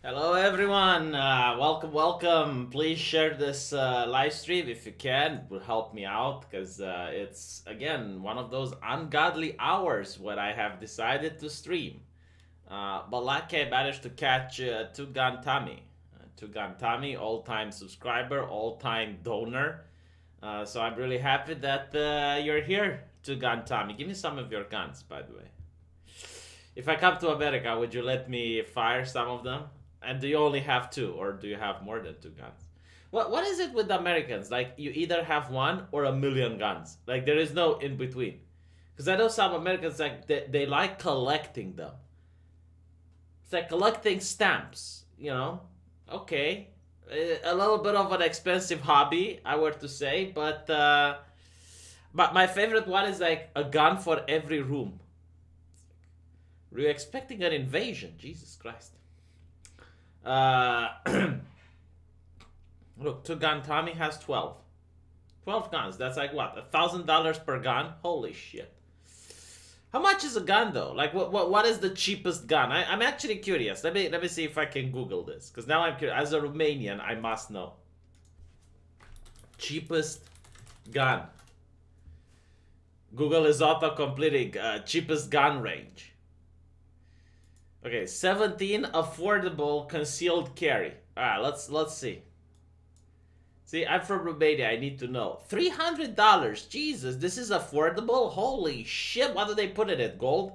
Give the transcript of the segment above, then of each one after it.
Hello, everyone. Welcome. Please share this live stream if you can. It will help me out because it's again one of those ungodly hours when I have decided to stream. But lucky I managed to catch Two Gun Tommy. Two Gun Tommy, all-time subscriber, all-time donor. So I'm really happy that you're here, Two Gun Tommy. Give me some of your guns, by the way. If I come to America, would you let me fire some of them? And do you only have two, or do you have more than two guns? What is it with Americans? Like you either have one or a million guns. Like there is no in between. Because I know some Americans like they like collecting them. It's like collecting stamps. Okay, a little bit of an expensive hobby, I were to say, but my favorite one is like a gun for every room. Were you expecting an invasion? Jesus Christ. Uh, Look, Two Gun Tommy has 12. 12 guns. That's like what? $1,000 per gun? Holy shit. How much is a gun though? Like what is the cheapest gun? I'm actually curious. Let me see if I can Google this. Because now I'm curious. As a Romanian, I must know. Cheapest gun. Google is auto completing. Cheapest gun range. Okay, 17 affordable concealed carry. Let's see. See, I'm from Romania. I need to know. $300. Jesus, this is affordable. Holy shit! What do they put in it? Gold.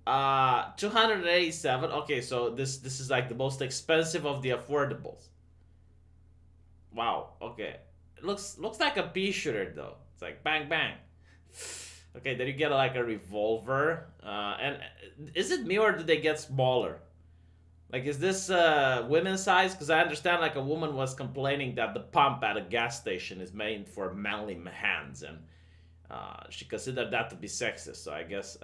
287. Okay, so this is like the most expensive of the affordables. Wow. Okay, it looks like a pea shooter though. It's like bang bang. Okay, then you get like a revolver. And is it me or do they get smaller? Like, is this women's size? Because I understand like a woman was complaining that the pump at a gas station is made for manly hands, and she considered that to be sexist. So I guess,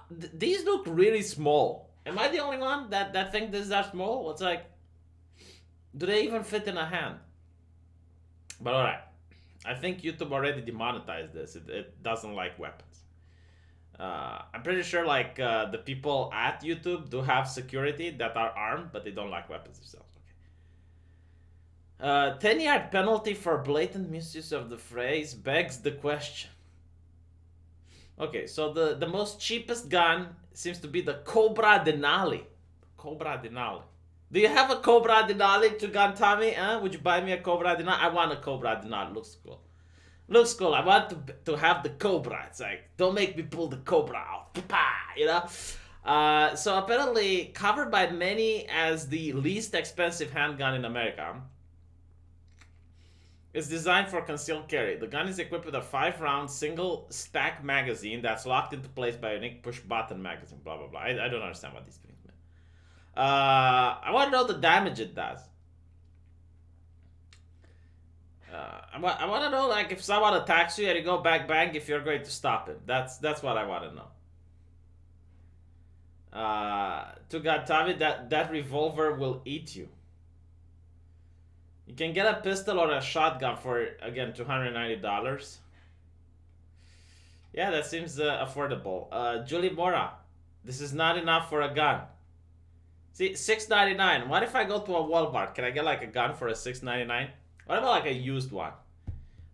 these look really small. Am I the only one that think these are small? It's like, do they even fit in a hand? But alright. I think YouTube already demonetized this. It doesn't like weapons. I'm pretty sure like the people at YouTube do have security that are armed, but they don't like weapons themselves. Okay. 10-yard penalty for blatant misuse of the phrase begs the question. Okay, so the most cheapest gun seems to be the Cobra Denali. Cobra Denali. Do you have a Cobra Denali to gun Tommy? Would you buy me a Cobra Denali? I want a Cobra Denali. Looks cool. Looks cool. I want to have the Cobra. It's like, don't make me pull the Cobra out. You know? So apparently covered by many as the least expensive handgun in America. It's designed for concealed carry. The gun is equipped with a 5-round single stack magazine that's locked into place by a unique push button magazine. Blah blah blah. I don't understand what these things mean. I want to know the damage it does. I want to know, like, if someone attacks you and you go bang, if you're going to stop him. That's what I want to know. To God, Tommy, that revolver will eat you. You can get a pistol or a shotgun for, again, $290. Yeah, that seems affordable. Julie Mora, this is not enough for a gun. See, $6.99. What if I go to a Walmart? Can I get like a gun for a $6.99? What about like a used one?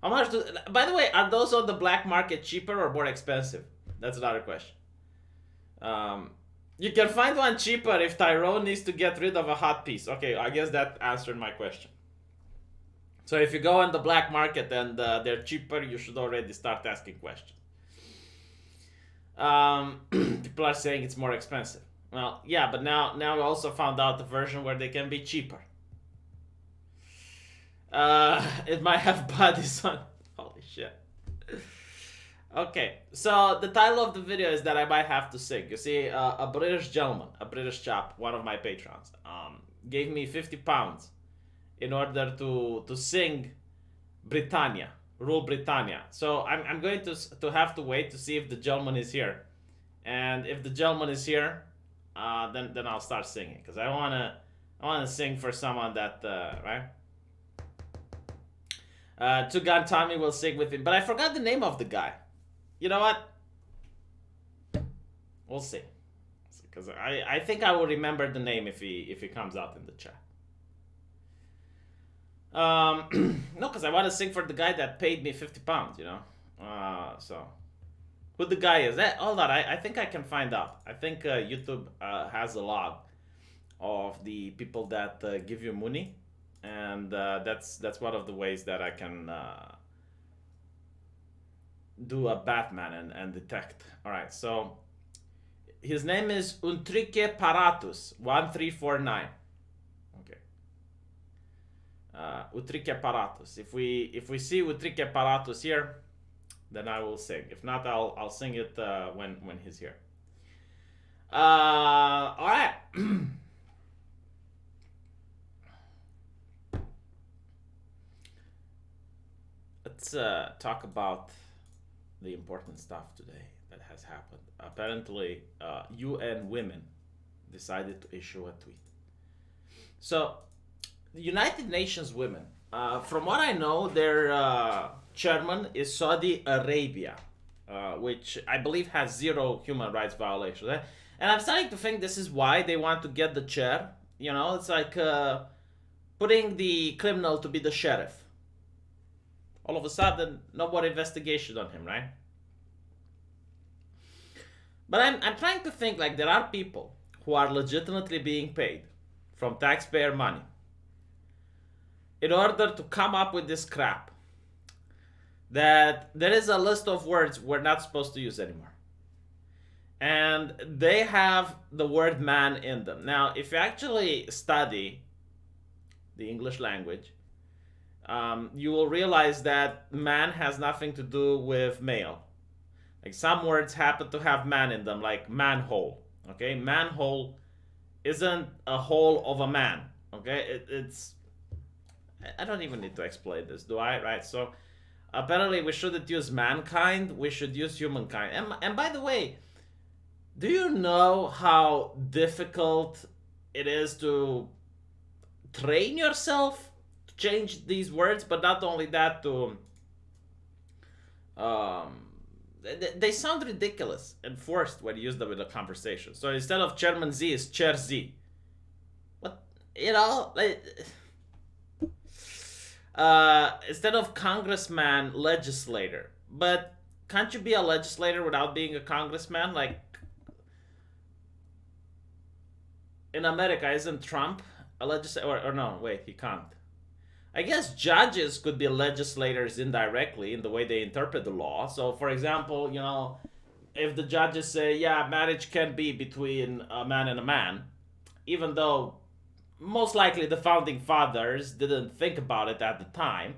How much do... By the way, are those on the black market cheaper or more expensive? That's another question. You can find one cheaper if Tyrone needs to get rid of a hot piece. Okay, I guess that answered my question. So if you go on the black market and they're cheaper, you should already start asking questions. People are saying it's more expensive. Well, yeah, but now we also found out the version where they can be cheaper. It might have bodies on. Holy shit. Okay, so the title of the video is that I might have to sing. You see, a British gentleman, a British chap, one of my patrons, gave me £50 in order to sing Britannia, Rule Britannia. So I'm going to have to wait to see if the gentleman is here, and if the gentleman is here, then I'll start singing, because I wanna sing for someone that right. Two Gun Tommy will sing with him, but I forgot the name of the guy. You know what? We'll see. because I think I will remember the name if he comes out in the chat. No, because I want to sing for the guy that paid me £50. So who the guy is? Hold on, I think I can find out. I think YouTube has a log of the people that give you money, and that's one of the ways that I can do a Batman and detect. All right, so his name is Untrike Paratus 1349. Okay, Utrike Paratus. If we see Utrike Paratus here, then I will sing. If not, I'll sing it when he's here. All right. Let's talk about the important stuff today that has happened. Apparently, UN women decided to issue a tweet. So, the United Nations women, from what I know, their chairman is Saudi Arabia, which I believe has zero human rights violations. And I'm starting to think this is why they want to get the chair. It's like putting the criminal to be the sheriff. All of a sudden, no more investigation on him, right? But I'm trying to think, like, there are people who are legitimately being paid from taxpayer money in order to come up with this crap that there is a list of words we're not supposed to use anymore. And they have the word man in them. Now, if you actually study the English language, you will realize that man has nothing to do with male. Like, some words happen to have man in them, like manhole. Okay, manhole isn't a hole of a man. Okay, it's I don't even need to explain this, do I? Right? So apparently we shouldn't use mankind. We should use humankind. And by the way, do you know how difficult it is to train yourself to change these words? But not only that, to they sound ridiculous and forced when you use them in a conversation. So instead of Chairman Z, is Chair Z. What, instead of congressman, legislator. But can't you be a legislator without being a congressman? Like, in America, isn't Trump a legislator? Or no, wait, he can't. I guess judges could be legislators indirectly in the way they interpret the law. So, for example, if the judges say, yeah, marriage can be between a man and a man, even though most likely the founding fathers didn't think about it at the time.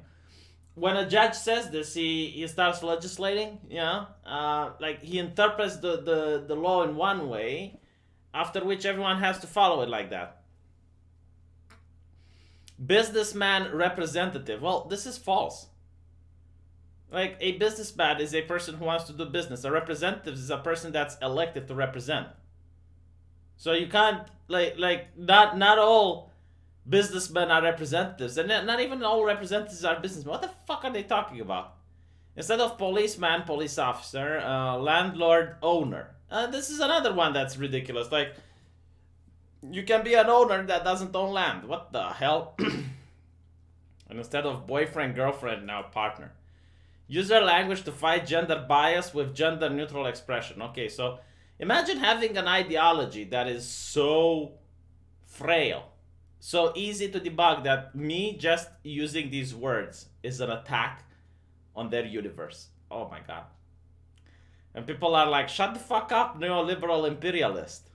When a judge says this, he starts legislating, like he interprets the law in one way, after which everyone has to follow it like that. Businessman representative. Well, this is false. Like, a businessman is a person who wants to do business. A representative is a person that's elected to represent. So you can't, not all businessmen are representatives, and not even all representatives are businessmen. What the fuck are they talking about? Instead of policeman, police officer, landlord, owner. This is another one that's ridiculous. Like, you can be an owner that doesn't own land. What the hell? And instead of boyfriend, girlfriend, now partner. Use your language to fight gender bias with gender neutral expression. Okay, so imagine having an ideology that is so frail, so easy to debug, that me just using these words is an attack on their universe. Oh my god. And people are like, shut the fuck up, neoliberal imperialist.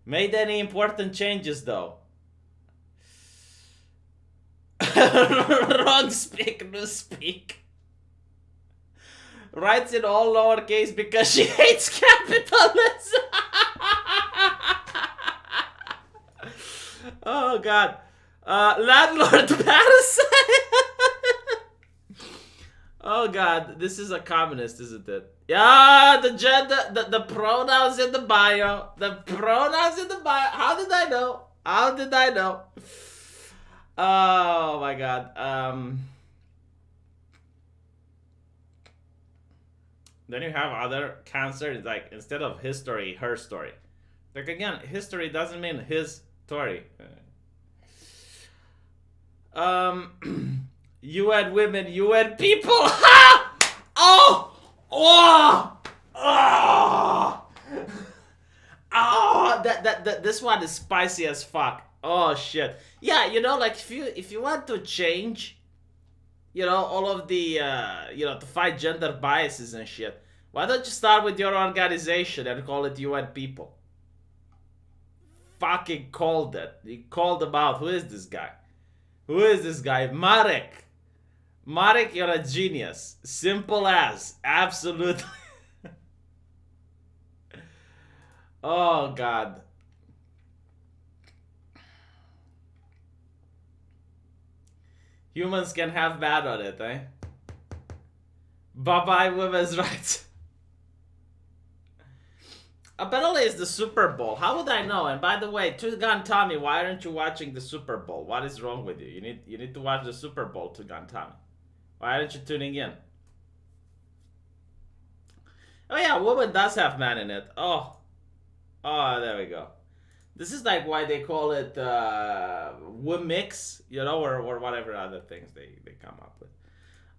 Made any important changes though? Wrong speak, no speak. Writes in all lowercase because she hates capitalism. Oh god. Landlord parasite. Oh god, this is a communist, isn't it? Yeah, the gender, the pronouns in the bio. The pronouns in the bio. How did I know? How did I know? Oh my god. Then you have other cancer. It's like, instead of history, her story. Like again, history doesn't mean his story. You had women, you had people. Ha! Oh! Oh! Oh! Oh! That this one is spicy as fuck. Oh shit. Yeah, like if you want to change, all of the to fight gender biases and shit, why don't you start with your organization and call it UN People? Fucking called it. He called them out. Who is this guy? Who is this guy? Marek. Marek, you're a genius. Simple as. Absolutely. Oh, God. Humans can have bad on it, eh? Bye-bye women's rights. Apparently it's the Super Bowl. How would I know? And by the way, Two Gun Tommy, why aren't you watching the Super Bowl? What is wrong with you? You need to watch the Super Bowl, Two Gun Tommy. Why aren't you tuning in? Oh yeah, woman does have man in it. Oh, there we go. This is like why they call it Womix, or whatever other things they come up with.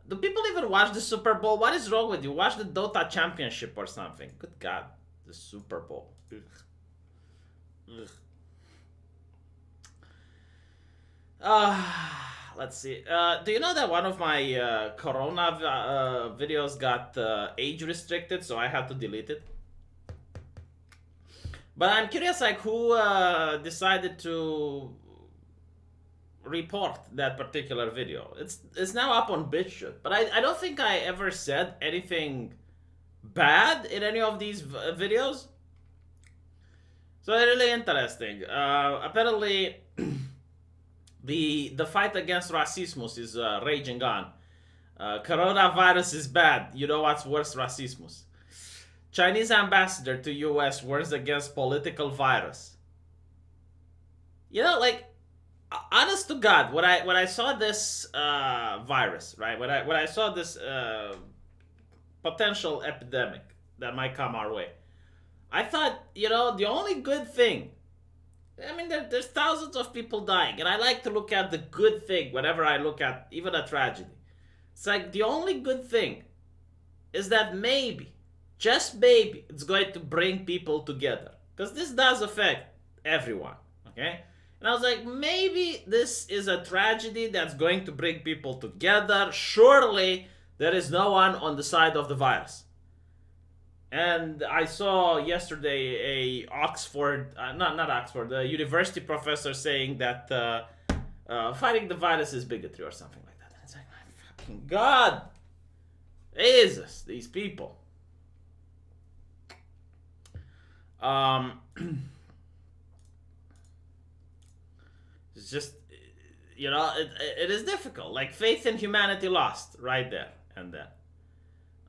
Do people even watch the Super Bowl? What is wrong with you? Watch the Dota Championship or something. Good God. The Super Bowl. Ugh. Ugh. Let's see. Do you know that one of my Corona videos got age restricted, so I had to delete it? But I'm curious, like, who decided to report that particular video. It's now up on BitChute, but I don't think I ever said anything bad in any of these videos. So it's really interesting. Apparently, the fight against racismus is raging on. Coronavirus is bad. You know what's worse? Racismus. Chinese ambassador to US warns against political virus. Like, honest to God, when I saw this virus, right? When I saw this potential epidemic that might come our way, I thought, the only good thing. I mean, there's thousands of people dying, and I like to look at the good thing whenever I look at even a tragedy. It's like the only good thing is that maybe, just maybe, it's going to bring people together. Because this does affect everyone, okay? And I was like, maybe this is a tragedy that's going to bring people together. Surely there is no one on the side of the virus. And I saw yesterday a Oxford, not Oxford, a university professor saying that fighting the virus is bigotry or something like that. And it's like, my fucking God, Jesus, these people. It's just, it is difficult. Like, faith in humanity lost right there and then.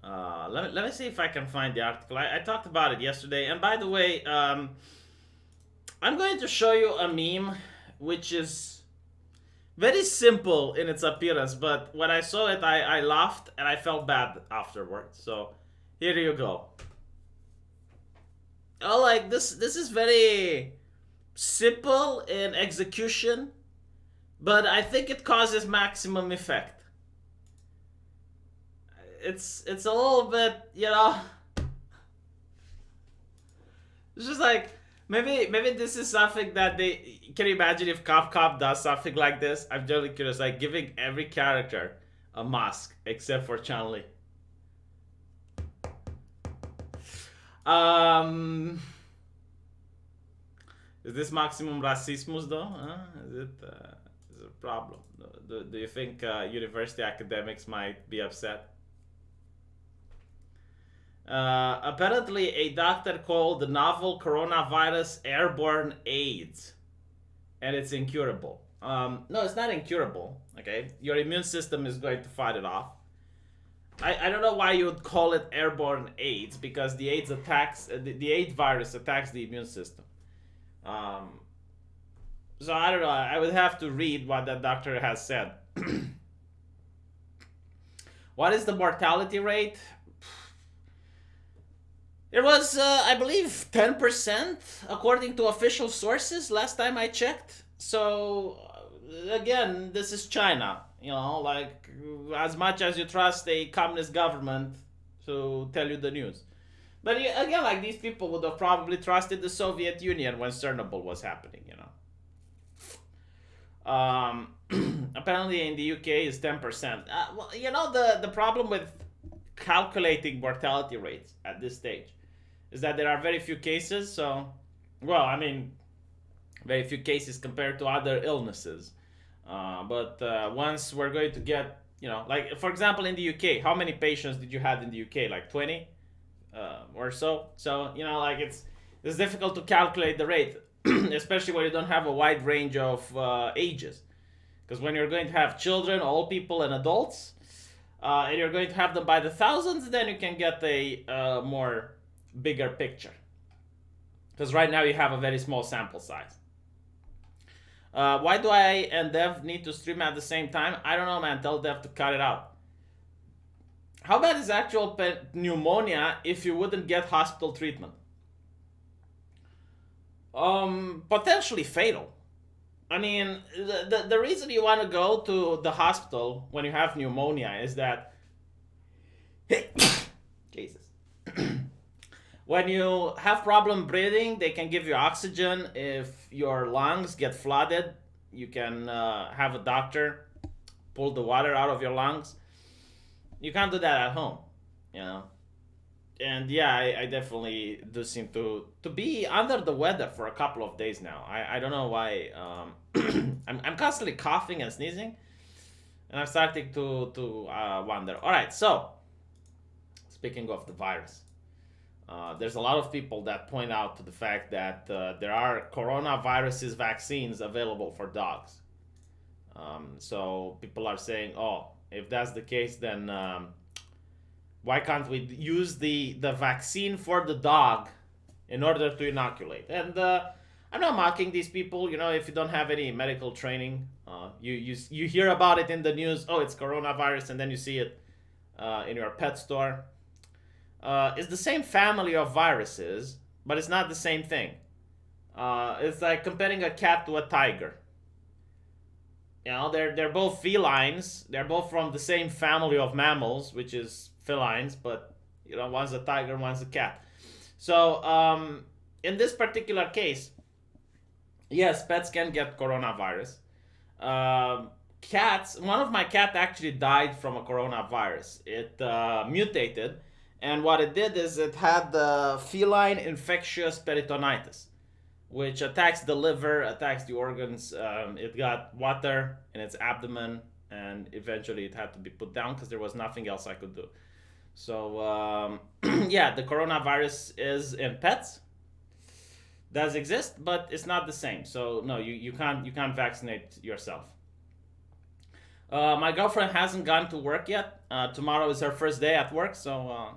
Let me see if I can find the article. I talked about it yesterday. And by the way, I'm going to show you a meme which is very simple in its appearance, but when I saw it, I laughed and I felt bad afterwards. So here you go. Oh, like this is very simple in execution, but I think it causes maximum effect. It's a little bit, it's just like, maybe this is something that they, can you imagine if Cop does something like this? I'm really curious, like giving every character a mask except for Chun-Li. Is this maximum racismus though? Is it a problem? Do you think university academics might be upset? Apparently, a doctor called the novel coronavirus airborne AIDS, and it's incurable. No, it's not incurable. Okay, your immune system is going to fight it off. I don't know why you would call it airborne AIDS, because the AIDS attacks the AIDS virus attacks the immune system. So I don't know. I would have to read what that doctor has said. What is the mortality rate? It was, I believe, 10% according to official sources last time I checked. So, again, this is China. Like, as much as you trust a communist government to tell you the news. But again, like, these people would have probably trusted the Soviet Union when Chernobyl was happening. Apparently in the UK is 10%. Well, the problem with calculating mortality rates at this stage is that there are very few cases. So, well, I mean, very few cases compared to other illnesses. But once we're going to get, like for example, in the UK, how many patients did you have in the UK? Like 20 or so. So like it's difficult to calculate the rate, especially when you don't have a wide range of ages. Because when you're going to have children, old people, and adults, and you're going to have them by the thousands, then you can get a more bigger picture. Because right now you have a very small sample size. Why do I and Dev need to stream at the same time? I don't know, man. Tell Dev to cut it out. How bad is actual pneumonia if you wouldn't get hospital treatment? Potentially fatal. I mean, the reason you want to go to the hospital when you have pneumonia is that Jesus. When you have problem breathing, they can give you oxygen. If your lungs get flooded, you can have a doctor pull the water out of your lungs. You can't do that at home, you know. And yeah, I definitely do seem to be under the weather for a couple of days now. I don't know why. I'm constantly coughing and sneezing, and I'm starting to wonder. All right, so speaking of the virus, there's a lot of people that point out to the fact that there are coronaviruses vaccines available for dogs. So people are saying, oh, if that's the case, then why can't we use the vaccine for the dog in order to inoculate? And I'm not mocking these people. If you don't have any medical training, you hear about it in the news. Oh, it's coronavirus, and then you see it in your pet store. It's the same family of viruses, but it's not the same thing. It's like comparing a cat to a tiger. They're both felines. They're both from the same family of mammals, which is felines, but one's a tiger, one's a cat. So in this particular case, yes, pets can get coronavirus. Cats. One of my cat actually died from a coronavirus. It mutated, and what it did is it had the feline infectious peritonitis, which attacks the liver, attacks the organs. It got water in its abdomen, and eventually it had to be put down because there was nothing else I could do. So yeah, the coronavirus is in pets. Does exist, but it's not the same. So no, you can't vaccinate yourself. My girlfriend hasn't gone to work yet. Tomorrow is her first day at work, so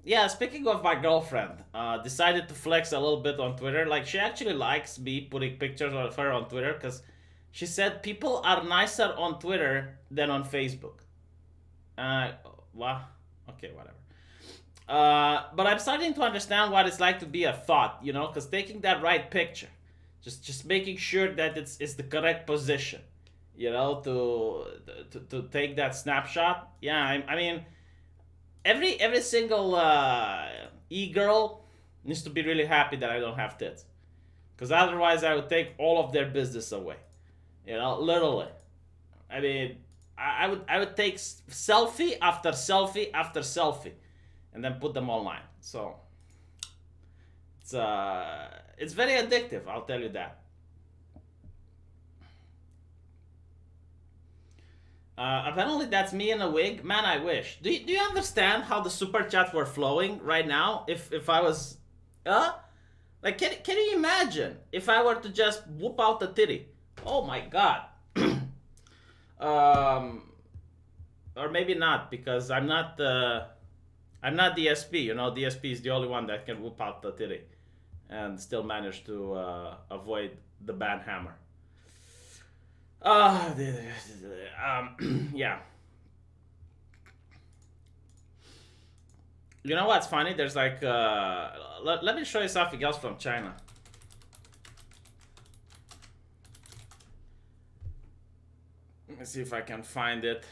yeah, speaking of my girlfriend, decided to flex a little bit on Twitter. Like, she actually likes me putting pictures of her on Twitter because she said people are nicer on Twitter than on Facebook. Uh, what? Okay, whatever. But I'm starting to understand what it's like to be a thought, because taking that right picture, just making sure that it's the correct position, to take that snapshot. Yeah, I mean, every single e-girl needs to be really happy that I don't have tits, because otherwise I would take all of their business away. Literally. I mean, I would take selfie after selfie after selfie, and then put them online. So it's very addictive. I'll tell you that. Apparently that's me in a wig. Man, I wish. Do you understand how the super chats were flowing right now? If I was, like, can you imagine if I were to just whoop out the titty? Oh my god. um, or maybe not, because I'm not DSP. DSP is the only one that can whoop out the titty, and still manage to avoid the ban hammer. Uh, yeah. You know what's funny? There's like, let me show you something else from China. Let me see if I can find it.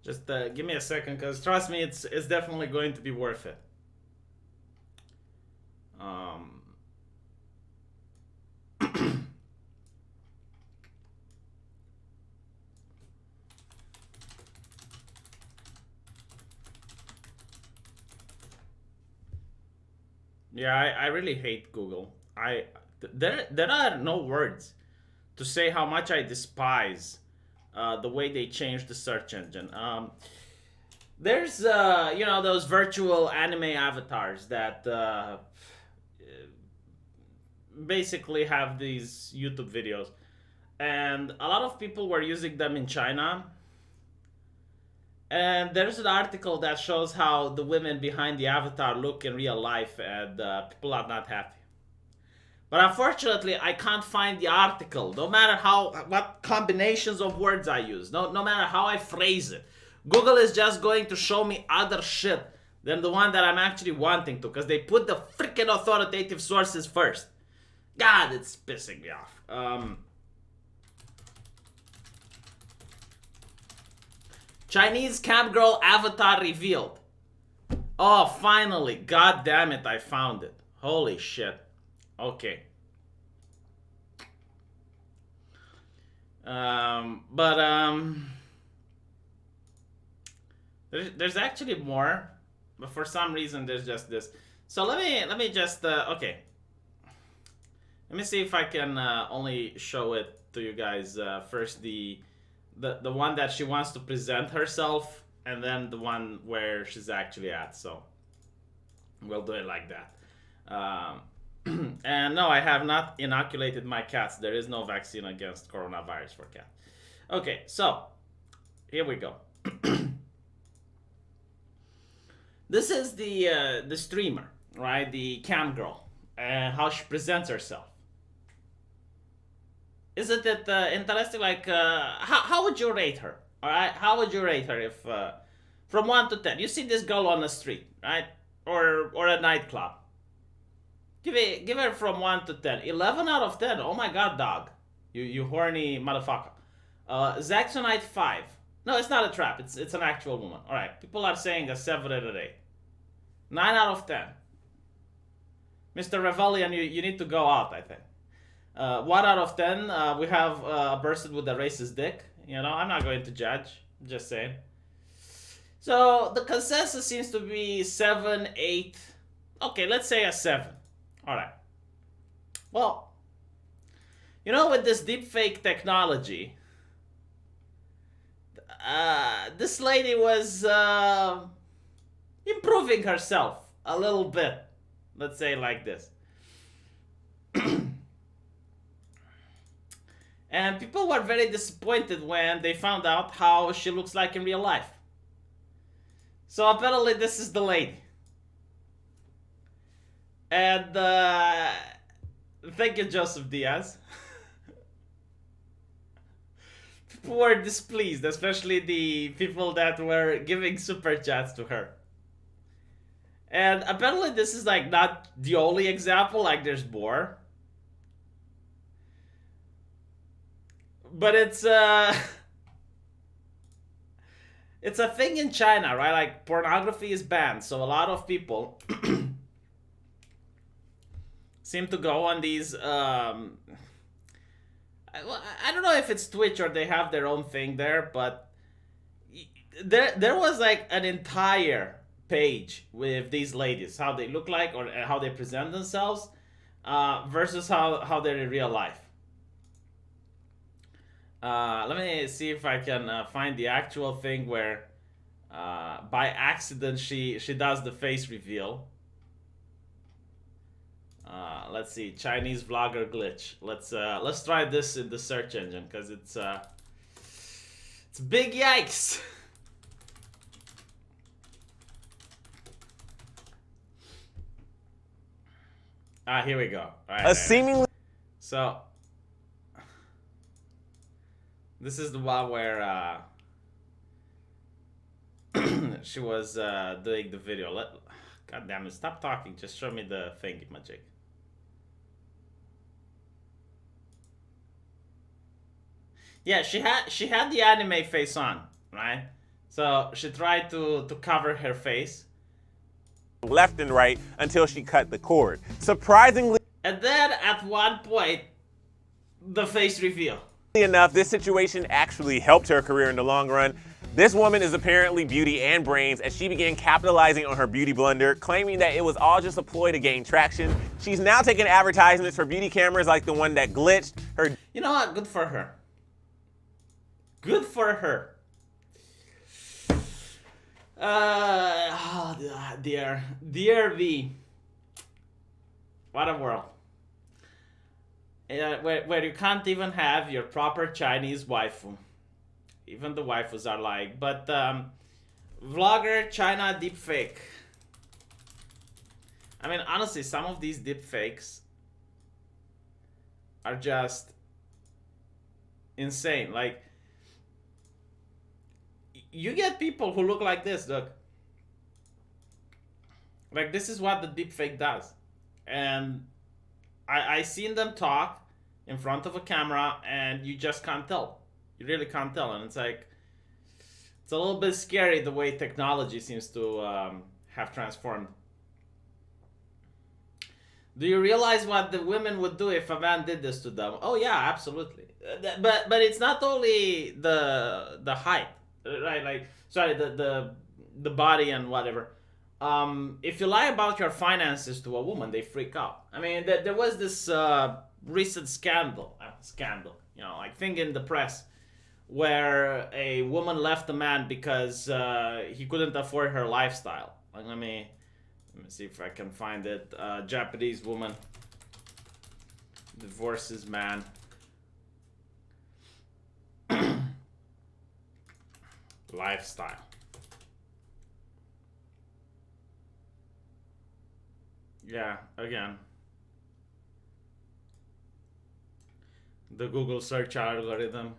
Just give me a second, because trust me, it's definitely going to be worth it. Um, yeah, I really hate Google. There are no words to say how much I despise the way they changed the search engine. There's those virtual anime avatars that basically have these YouTube videos, and a lot of people were using them in China. And there's an article that shows how the women behind the avatar look in real life, and people are not happy. But unfortunately, I can't find the article. No matter what combinations of words I use, no matter how I phrase it, Google is just going to show me other shit than the one that I'm actually wanting to, because they put the freaking authoritative sources first. God, it's pissing me off. Chinese camgirl avatar revealed. Oh, finally. God damn it, I found it. Holy shit. Okay. There's actually more, but for some reason there's just this. So let me just okay. Let me see if I can only show it to you guys first, the one that she wants to present herself, and then the one where she's actually at. So we'll do it like that. And no, I have not inoculated my cats. There is no vaccine against coronavirus for cats. Okay, so here we go. This is the streamer, right? The cam girl, and how she presents herself. Isn't it interesting? Like, how would you rate her? All right, how would you rate her if from 1 to 10? You see this girl on the street, right, or a nightclub. Give her from 1 to 10. 11 out of 10. Oh my god, dog, you horny motherfucker. Zaxonite 5. No, it's not a trap. It's an actual woman. All right, people are saying a 7 and an 8. 9 out of 10. Mr. Revelian, you need to go out, I think. 1 out of 10, we have a person with a racist dick. You know, I'm not going to judge. Just saying. So the consensus seems to be 7, 8. Okay, let's say a 7. All right. Well, you know, with this deepfake technology, this lady was improving herself a little bit. Let's say like this. And people were very disappointed when they found out how she looks like in real life. So apparently this is the lady. And thank you, Joseph Diaz. People were displeased, especially the people that were giving super chats to her. And apparently this is like not the only example, like there's more. But it's it's a thing in China, right? Like pornography is banned, so a lot of people seem to go on these I don't know if it's Twitch or they have their own thing there, but there was like an entire page with these ladies, how they look like or how they present themselves versus how they're in real life. Let me see if I can find the actual thing where by accident she does the face reveal. Let's see, Chinese vlogger glitch. Let's try this in the search engine, because it's big yikes. Ah, here we go. All right, A seemingly so this is the one where she was doing the video. God damn it! Stop talking. Just show me the thingy magic. Yeah, she had the anime face on, right? So she tried to cover her face, left and right until she cut the cord. Surprisingly and then at one point, the face reveal. enough, this situation actually helped her career in the long run. This woman is apparently beauty and brains, as she began capitalizing on her beauty blunder, claiming that it was all just a ploy to gain traction. She's now taking advertisements for beauty cameras like the one that glitched her. You know what? Good for her. Good for her. Oh, dear V. What a world. Where you can't even have your proper Chinese waifu. Even the waifus are like, but vlogger China deepfake. I mean, honestly, some of these deepfakes are just insane. Like, you get people who look like this, look. Like, this is what the deepfake does. And I seen them talk in front of a camera, and you just can't tell. You really can't tell. And it's like, it's a little bit scary the way technology seems to have transformed. Do you realize what the women would do if a man did this to them? Oh yeah, absolutely. But it's not only the height, right? Like, sorry, the body and whatever. If you lie about your finances to a woman, they freak out. I mean, there was this recent scandal, you know, like thing in the press, where a woman left a man because he couldn't afford her lifestyle. Like, let me see if I can find it. Japanese woman divorces man. Lifestyle. Yeah, again. The Google search algorithm.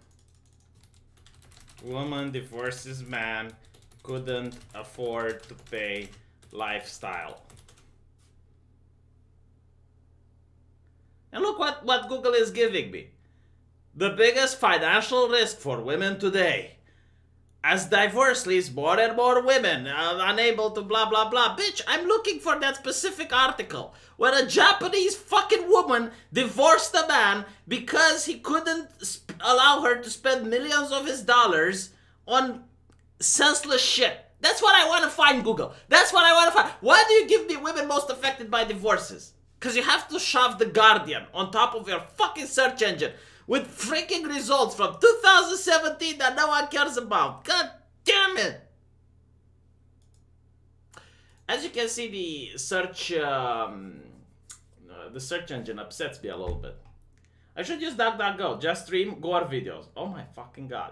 Woman divorces man, couldn't afford to pay lifestyle. And look what Google is giving me. The biggest financial risk for women today. As divorce leaves more and more women unable to blah blah blah. Bitch, I'm looking for that specific article where a Japanese fucking woman divorced a man because he couldn't allow her to spend millions of his dollars on senseless shit. That's what I want to find, Google. That's what I want to find. Why do you give me women most affected by divorces? Because you have to shove The Guardian on top of your fucking search engine with freaking results from 2017 that no one cares about. God damn it! As you can see, the search engine upsets me a little bit. I should use DuckDuckGo. Just stream gore videos. Oh my fucking god.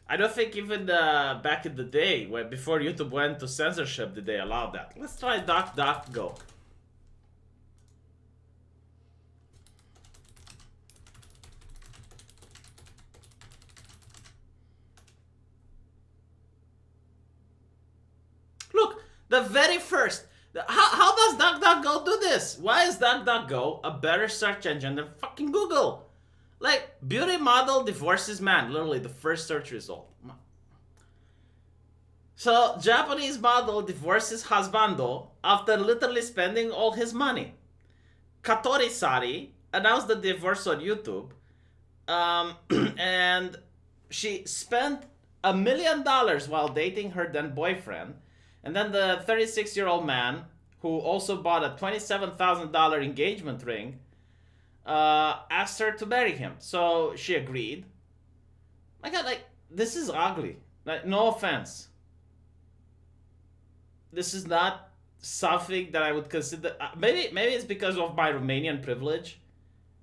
I don't think even back in the day, before YouTube went to censorship, did they allow that. Let's try DuckDuckGo. Look, the very first. How does DuckDuckGo do this? Why is DuckDuckGo a better search engine than fucking Google? Like, beauty model divorces man. Literally, the first search result. So, Japanese model divorces husbando after literally spending all his money. Katori Sari announced the divorce on YouTube. And she spent $1 million while dating her then boyfriend. And then the 36-year-old man, who also bought a $27,000 engagement ring, asked her to marry him. So she agreed. My god, like, this is ugly. Like, no offense. This is not something that I would consider. Maybe it's because of my Romanian privilege,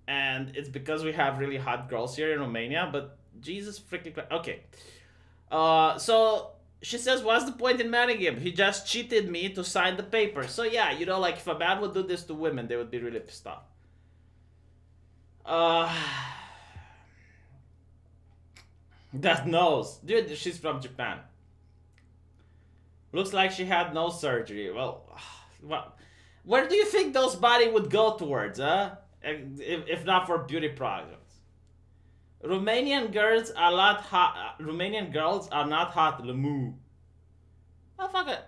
and it's because we have really hot girls here in Romania. But Jesus freaking Christ. Okay. So She says, what's the point in marrying him? He just cheated me to sign the paper. So yeah, like if a man would do this to women, they would be really pissed off. That nose. Dude, she's from Japan. Looks like she had nose surgery. Well, where do you think those body would go towards, huh? If not for beauty products. Romanian girls are not hot. Romanian girls are not hot. Lemu. Motherfucker,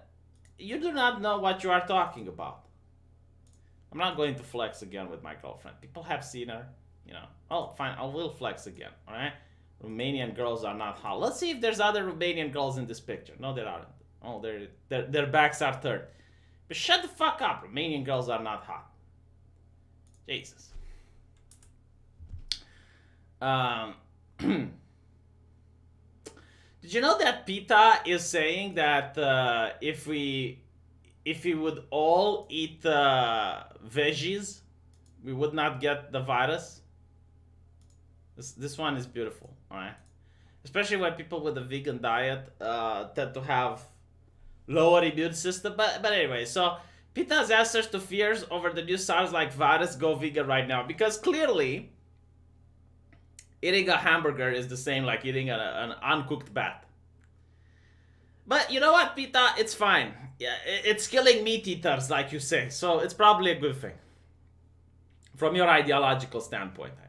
you do not know what you are talking about. I'm not going to flex again with my girlfriend. People have seen her, Oh, fine, I will flex again, alright? Romanian girls are not hot. Let's see if there's other Romanian girls in this picture. No, there aren't. Oh, their backs are turned. But shut the fuck up. Romanian girls are not hot. Jesus. Did you know that PETA is saying that if we would all eat veggies, we would not get the virus? This one is beautiful, alright? Especially when people with a vegan diet tend to have lower immune system. But anyway, so PETA's answers to fears over the new SARS-like virus: go vegan right now. Because clearly, eating a hamburger is the same like eating an uncooked bat. But you know what, PETA? It's fine. Yeah, it's killing meat eaters, like you say. So it's probably a good thing. From your ideological standpoint, I mean.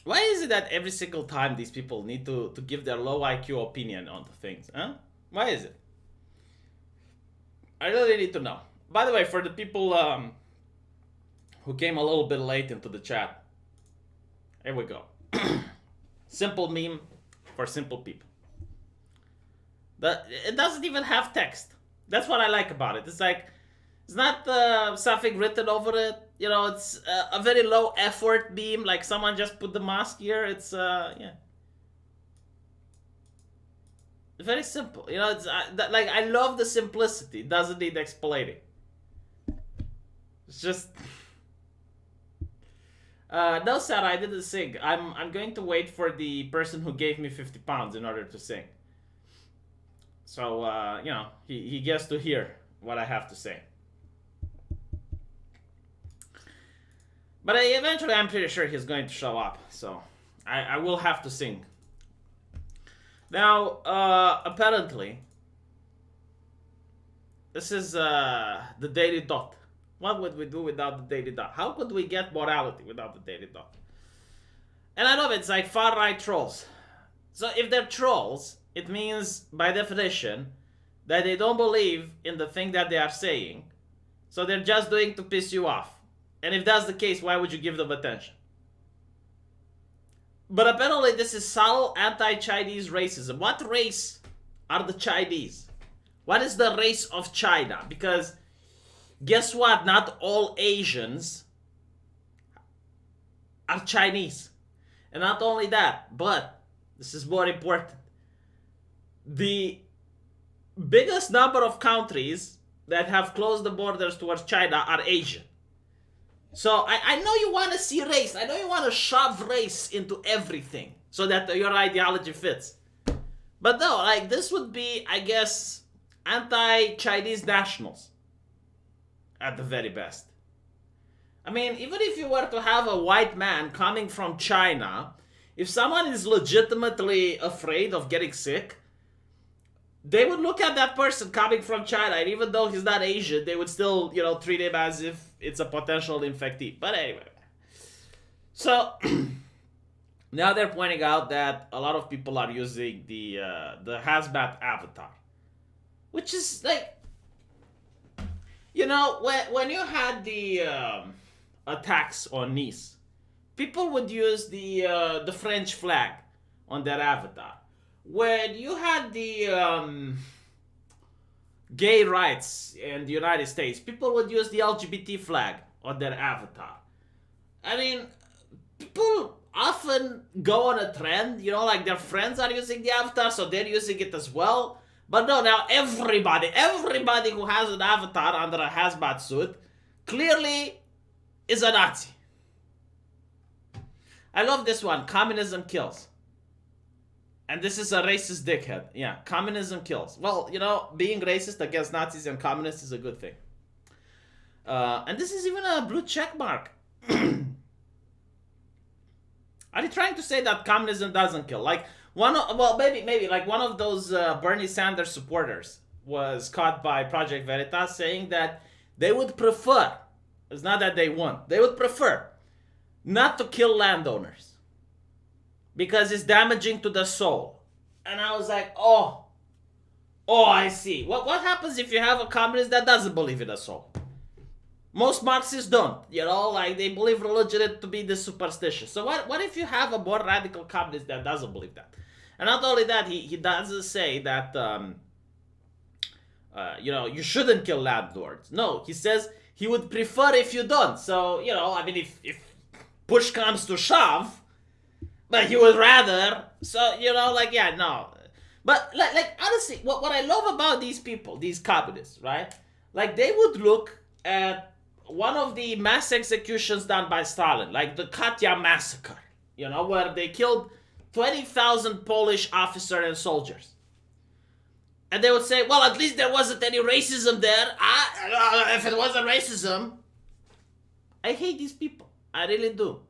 Why is it that every single time these people need to give their low IQ opinion on things, huh? Why is it? I really need to know. By the way, for the people who came a little bit late into the chat, here we go. Simple meme for simple people. It doesn't even have text. That's what I like about it. It's like, it's not something written over it. It's a very low effort meme. Like someone just put the mask here. It's, yeah. Very simple. It's like, I love the simplicity. It doesn't need explaining. It's just... no, Sarah, I didn't sing. I'm going to wait for the person who gave me 50 pounds in order to sing. So, he gets to hear what I have to say. But eventually, I'm pretty sure he's going to show up. So, I will have to sing. Now, apparently, this is the Daily Dot. What would we do without the Daily Dot? How could we get morality without the Daily Dot? And I love it. It's like far-right trolls. So if they're trolls, it means, by definition, that they don't believe in the thing that they are saying. So they're just doing to piss you off. And if that's the case, why would you give them attention? But apparently this is subtle anti-Chinese racism. What race are the Chinese? What is the race of China? Because guess what? Not all Asians are Chinese. And not only that, but this is more important. The biggest number of countries that have closed the borders towards China are Asian. So I know you want to see race. I know you want to shove race into everything so that your ideology fits. But no, like this would be, I guess, anti-Chinese nationals at the very best. I mean, even if you were to have a white man coming from China, if someone is legitimately afraid of getting sick, they would look at that person coming from China, and even though he's not Asian, they would still, treat him as if it's a potential infectee. But anyway. So, now they're pointing out that a lot of people are using the hazmat avatar. Which is, like... when you had the attacks on Nice, people would use the French flag on their avatar. When you had the gay rights in the United States, people would use the LGBT flag on their avatar. I mean, people often go on a trend, like their friends are using the avatar, so they're using it as well. But no, now everybody who has an avatar under a hazmat suit clearly is a Nazi. I love this one. Communism kills. And this is a racist dickhead. Yeah, communism kills. Well, you know, being racist against Nazis and communists is a good thing. And this is even a blue check mark. Are you trying to say that communism doesn't kill? Like maybe like one of those Bernie Sanders supporters was caught by Project Veritas saying that they would prefer, it's not that they want, they would prefer not to kill landowners because it's damaging to the soul. And I was like, oh, I see. What happens if you have a communist that doesn't believe in the soul? Most Marxists don't, you know, like they believe religion to be this superstitious. So what if you have a more radical communist that doesn't believe that? And not only that, he doesn't say that, you know, you shouldn't kill landlords. No, he says he would prefer if you don't. So, you know, I mean, if push comes to shove, but he would rather. So, you know, like, yeah, no. But, like honestly, what I love about these people, these communists, right? Like, they would look at one of the mass executions done by Stalin, like the Katya massacre, you know, where they killed 20,000 Polish officers and soldiers. And they would say, well, at least there wasn't any racism there. If it wasn't racism. I hate these people. I really do.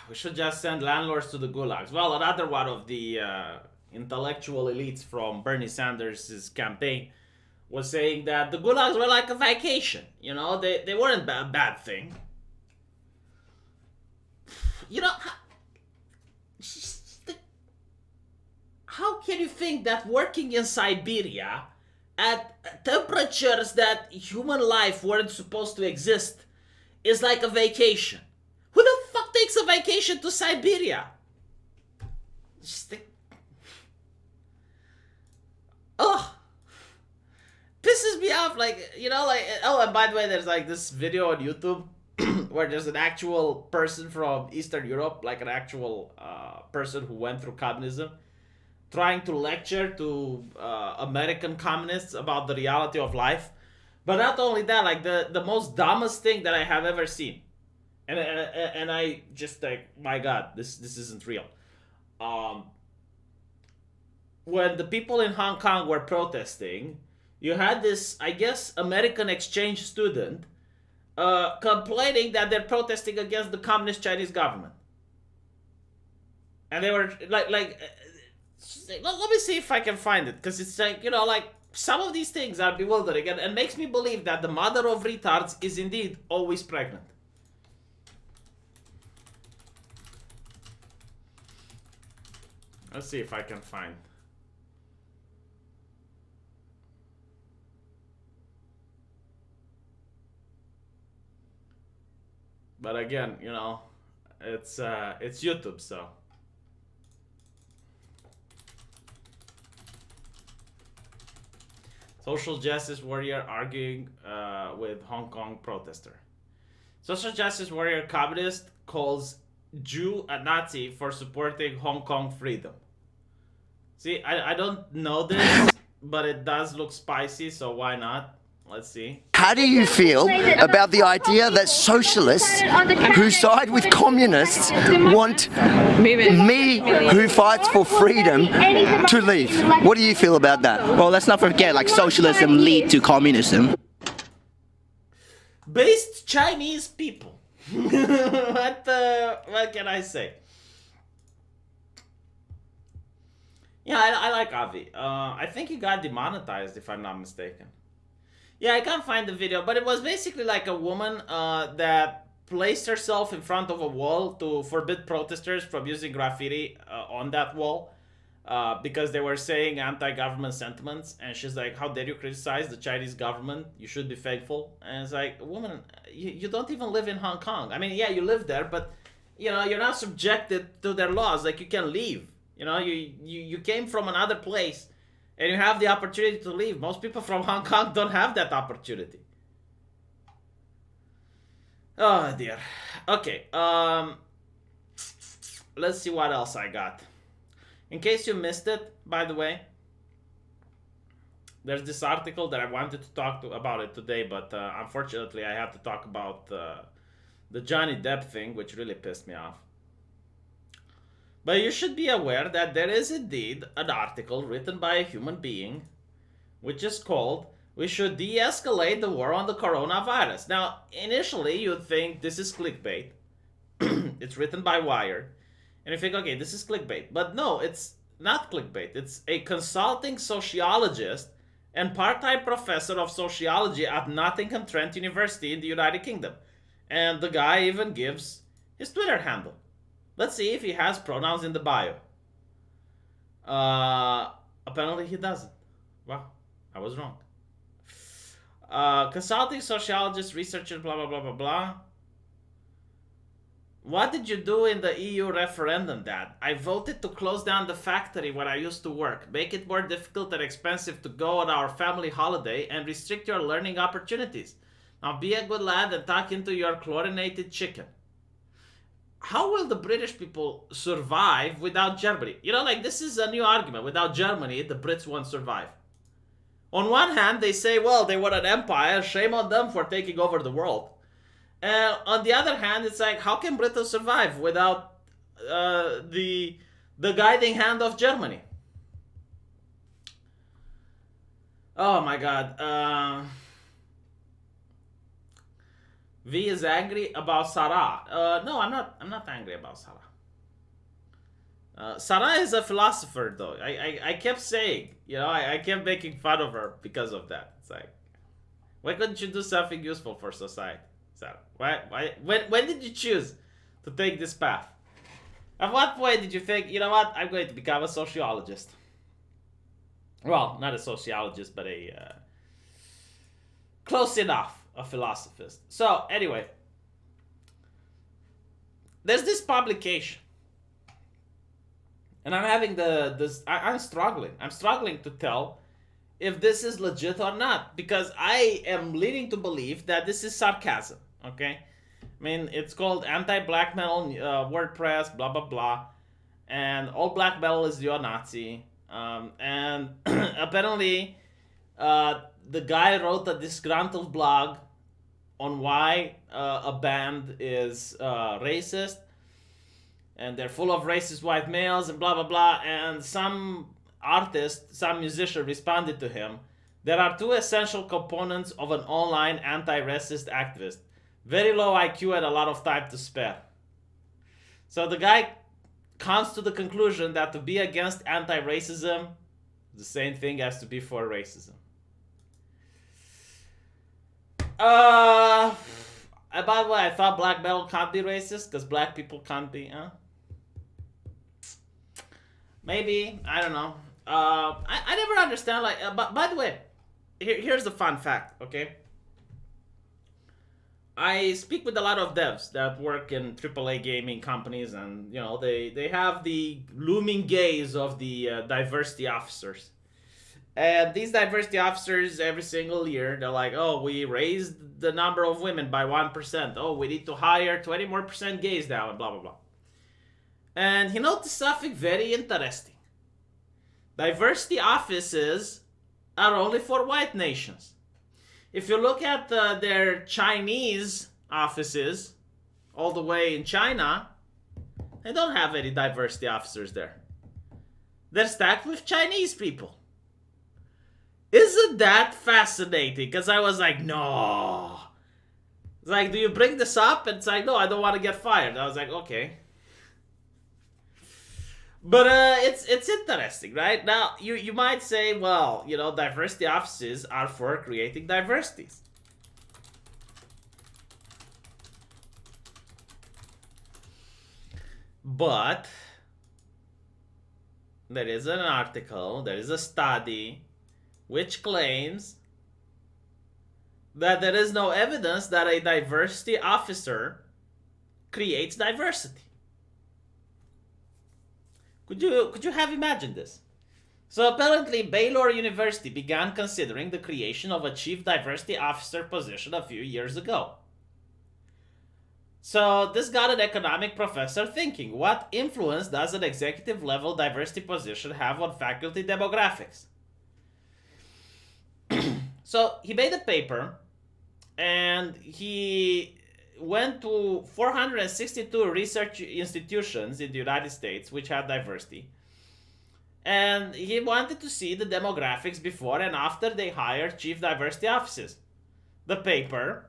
We should just send landlords to the gulags. Well, another one of the intellectual elites from Bernie Sanders' campaign was saying that the gulags were like a vacation. You know, they weren't a bad thing. You know, how can you think that working in Siberia at temperatures that human life weren't supposed to exist is like a vacation? Who the fuck takes a vacation to Siberia? Pisses me off. Like, you know, like, oh, and by the way, there's like this video on YouTube where there's an actual person from Eastern Europe, like an actual person who went through communism, trying to lecture to American communists about the reality of life. But not only that, like the most dumbest thing that I have ever seen. And I just like, my God, this isn't real. When the people in Hong Kong were protesting, you had this, I guess, American exchange student complaining that they're protesting against the communist Chinese government. And they were like let me see if I can find it, because it's like, you know, like some of these things are bewildering and makes me believe that the mother of retards is indeed always pregnant. Let's see if I can find. But again, you know, it's YouTube, so. Social justice warrior arguing with Hong Kong protester. Social justice warrior communist calls Jew a Nazi for supporting Hong Kong freedom. See, I don't know this, but it does look spicy, so why not? Let's see. How do you feel about the idea that socialists who side with communists want me, who fights for freedom, to leave? What do you feel about that? Well, let's not forget, like, socialism lead to communism. Based Chinese people. What can I say? Yeah, I like Avi. I think he got demonetized, if I'm not mistaken. Yeah, I can't find the video, but it was basically like a woman that placed herself in front of a wall to forbid protesters from using graffiti on that wall because they were saying anti-government sentiments. And she's like, how dare you criticize the Chinese government? You should be thankful. And it's like, woman, you don't even live in Hong Kong. I mean, yeah, you live there, but, you know, you're not subjected to their laws. Like, you can leave. You know, you came from another place and you have the opportunity to leave. Most people from Hong Kong don't have that opportunity. Oh dear. Okay, let's see what else I got. In case you missed it, by the way, there's this article that I wanted to about it today, but unfortunately I had to talk about the Johnny Depp thing, which really pissed me off. But you should be aware that there is indeed an article written by a human being, which is called "We Should De-Escalate the War on the Coronavirus." Now, initially you'd think this is clickbait. It's written by Wired. And you think, okay, this is clickbait. But no, it's not clickbait. It's a consulting sociologist and part-time professor of sociology at Nottingham Trent University in the United Kingdom. And the guy even gives his Twitter handle. Let's see if he has pronouns in the bio. Apparently he doesn't. Wow, I was wrong. Consulting sociologist, researcher, blah, blah, blah, blah, blah. What did you do in the EU referendum, Dad? I voted to close down the factory where I used to work, make it more difficult and expensive to go on our family holiday, and restrict your learning opportunities. Now be a good lad and tuck into your chlorinated chicken. How will the British people survive without Germany? You know, like, this is a new argument. Without Germany, the Brits won't survive. On one hand, they say, well, they were an empire. Shame on them for taking over the world. And on the other hand, it's like, how can Britain survive without the guiding hand of Germany? Oh my God. V is angry about Sarah. No, I'm not angry about Sarah. Sarah is a philosopher, though. I kept saying, you know, I kept making fun of her because of that. It's like, why couldn't you do something useful for society, Sarah? When did you choose to take this path? At what point did you think, you know what, I'm going to become a sociologist? Well, not a sociologist, but a close enough. A philosophist. So anyway, there's this publication, and I'm having I'm struggling to tell if this is legit or not, because I am leading to believe that this is sarcasm. Okay, I mean, it's called anti-black metal WordPress, blah blah blah, and all black metal is neo-Nazi, and apparently the guy wrote a disgruntled blog on why a band is racist, and they're full of racist white males and blah blah blah, and some artist, some musician responded to him: there are two essential components of an online anti-racist activist: very low IQ and a lot of time to spare. So the guy comes to the conclusion that to be against anti-racism is the same thing as to be for racism. By the way, I thought black metal can't be racist because black people can't be, Maybe, I don't know. I never understand, like, but by the way, here's the fun fact, okay? I speak with a lot of devs that work in AAA gaming companies, and, you know, they have the looming gaze of the diversity officers. And these diversity officers, every single year, they're like, oh, we raised the number of women by 1%. Oh, we need to hire 20% more gays now, and blah, blah, blah. And he noticed something very interesting. Diversity offices are only for white nations. If you look at their Chinese offices, all the way in China, they don't have any diversity officers there. They're stacked with Chinese people. Isn't that fascinating? Because I was like, no. It's like, do you bring this up? And it's like, no, I don't want to get fired. I was like, okay. But it's interesting, right? Now, you might say, well, you know, diversity offices are for creating diversities. But there is an article, there is a study which claims that there is no evidence that a diversity officer creates diversity. Could you have imagined this? So apparently Baylor University began considering the creation of a chief diversity officer position a few years ago. So this got an economic professor thinking, what influence does an executive level diversity position have on faculty demographics? So he made a paper, and he went to 462 research institutions in the United States which had diversity. And he wanted to see the demographics before and after they hired chief diversity officers. The paper,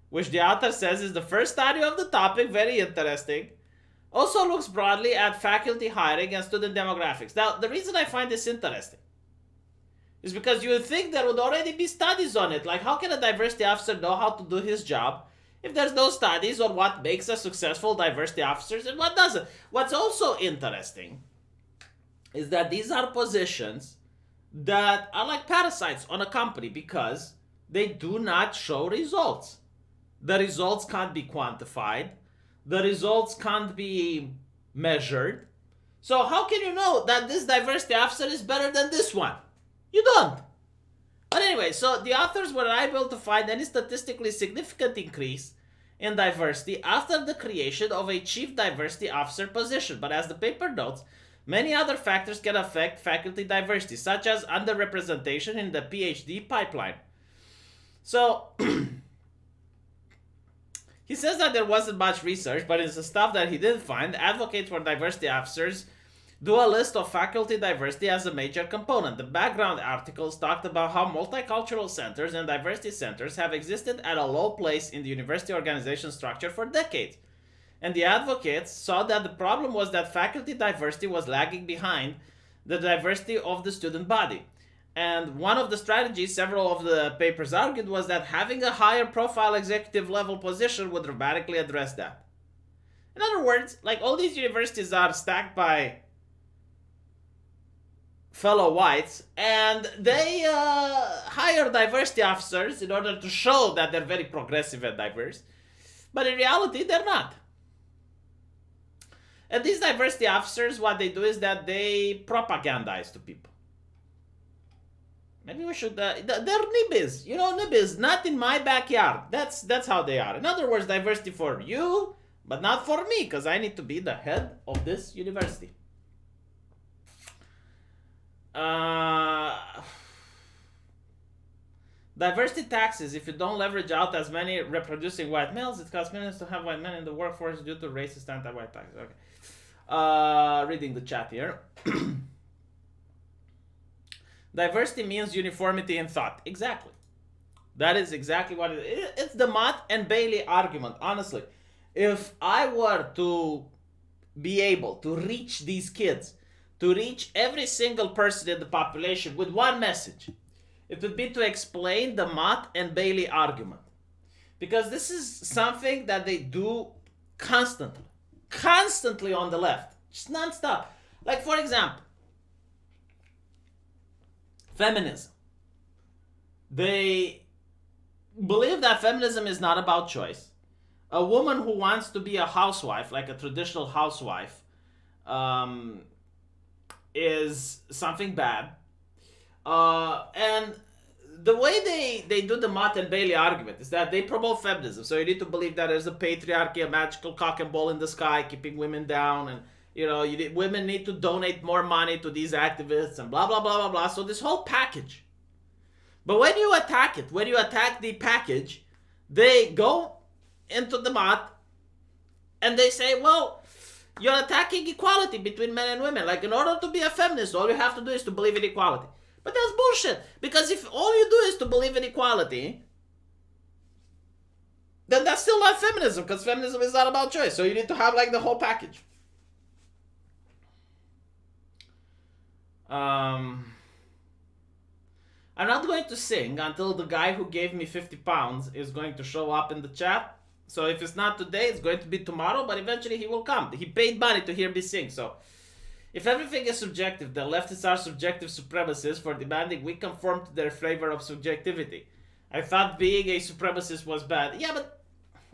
which the author says is the first study of the topic, very interesting, also looks broadly at faculty hiring and student demographics. Now, the reason I find this interesting is because you would think there would already be studies on it. Like, how can a diversity officer know how to do his job if there's no studies on what makes a successful diversity officer and what doesn't? What's also interesting is that these are positions that are like parasites on a company because they do not show results. The results can't be quantified. The results can't be measured. So how can you know that this diversity officer is better than this one? You don't. But anyway, so the authors were unable to find any statistically significant increase in diversity after the creation of a chief diversity officer position. But as the paper notes, many other factors can affect faculty diversity, such as underrepresentation in the PhD pipeline. So he says that there wasn't much research, but it's the stuff that he did find. Advocates for diversity officers do a list of faculty diversity as a major component. The background articles talked about how multicultural centers and diversity centers have existed at a low place in the university organization structure for decades. And the advocates saw that the problem was that faculty diversity was lagging behind the diversity of the student body. And one of the strategies several of the papers argued was that having a higher profile executive level position would dramatically address that. In other words, like all these universities are stacked by fellow whites, and they hire diversity officers in order to show that they're very progressive and diverse. But in reality, they're not. And these diversity officers, what they do is that they propagandize to people. Maybe we should, they're nibbies. You know, nibbies, not in my backyard. That's how they are. In other words, diversity for you, but not for me, because I need to be the head of this university. Diversity taxes. If you don't leverage out as many reproducing white males, it costs millions to have white men in the workforce due to racist anti-white taxes. Okay. Reading the chat here. Diversity means uniformity in thought. Exactly. That is exactly what it is. It's the Mott and Bailey argument. Honestly, if I were to be able to reach these kids, to reach every single person in the population with one message, it would be to explain the Mott and Bailey argument. Because this is something that they do constantly on the left, just non-stop. Like, for example, feminism. They believe that feminism is not about choice. A woman who wants to be a housewife, like a traditional housewife, is something bad. And the way they do the Mott and Bailey argument is that they promote feminism. So you need to believe that there's a patriarchy, a magical cock and ball in the sky, keeping women down, and women need to donate more money to these activists and blah, blah, blah, blah, blah. So this whole package. But when you attack it, when you attack the package, they go into the Mott and they say, well, you're attacking equality between men and women. Like, in order to be a feminist, all you have to do is to believe in equality. But that's bullshit. Because if all you do is to believe in equality, then that's still not feminism, because feminism is not about choice. So you need to have, like, the whole package. I'm not going to sing until the guy who gave me 50 pounds is going to show up in the chat. So if it's not today, it's going to be tomorrow, but eventually he will come. He paid money to hear me sing. So if everything is subjective, the leftists are subjective supremacists for demanding we conform to their flavor of subjectivity. I thought being a supremacist was bad. Yeah, but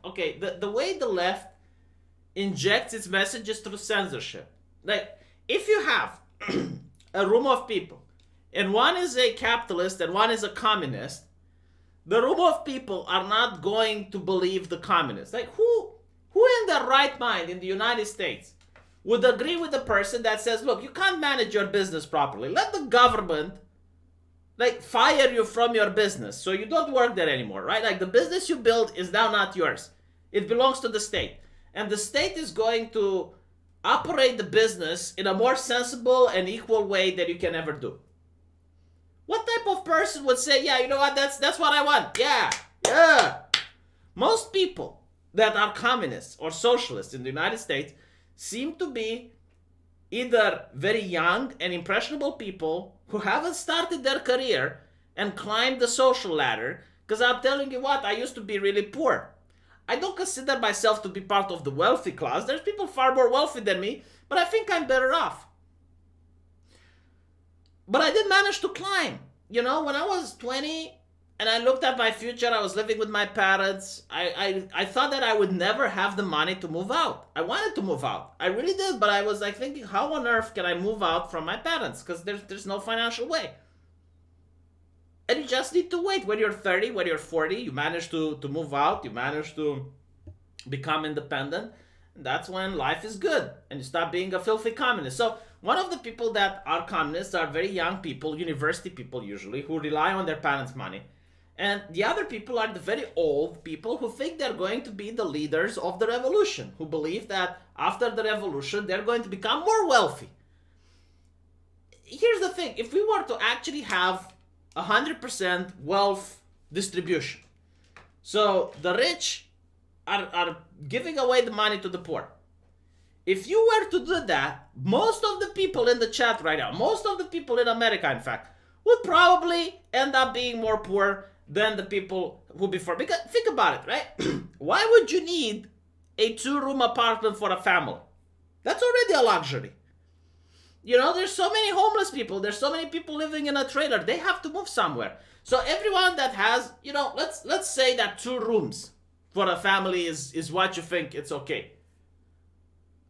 okay, the way the left injects its messages through censorship. Like, if you have a room of people, and one is a capitalist and one is a communist, the room of people are not going to believe the communists. Like, who in their right mind in the United States would agree with the person that says, look, you can't manage your business properly. Let the government like fire you from your business, so you don't work there anymore, right? Like the business you build is now not yours. It belongs to the state. And the state is going to operate the business in a more sensible and equal way that you can ever do. What type of person would say, yeah, you know what, that's what I want. Yeah. Most people that are communists or socialists in the United States seem to be either very young and impressionable people who haven't started their career and climbed the social ladder. Because I'm telling you what, I used to be really poor. I don't consider myself to be part of the wealthy class. There's people far more wealthy than me, but I think I'm better off. But I did manage to climb. You know, when I was 20 and I looked at my future, I was living with my parents. I thought that I would never have the money to move out. I wanted to move out. I really did, but I was like thinking, how on earth can I move out from my parents? Because there's no financial way. And you just need to wait. When you're 30, when you're 40, you manage to move out, you manage to become independent. And that's when life is good and you stop being a filthy communist. So one of the people that are communists are very young people, university people usually, who rely on their parents' money. And the other people are the very old people who think they're going to be the leaders of the revolution, who believe that after the revolution, they're going to become more wealthy. Here's the thing. If we were to actually have 100% wealth distribution, so the rich are giving away the money to the poor. If you were to do that, most of the people in the chat right now, most of the people in America, in fact, would probably end up being more poor than the people who before. Because think about it, right? Why would you need a 2-room apartment for a family? That's already a luxury. You know, there's so many homeless people. There's so many people living in a trailer. They have to move somewhere. So everyone that has, you know, let's say that 2 rooms for a family is what you think it's okay.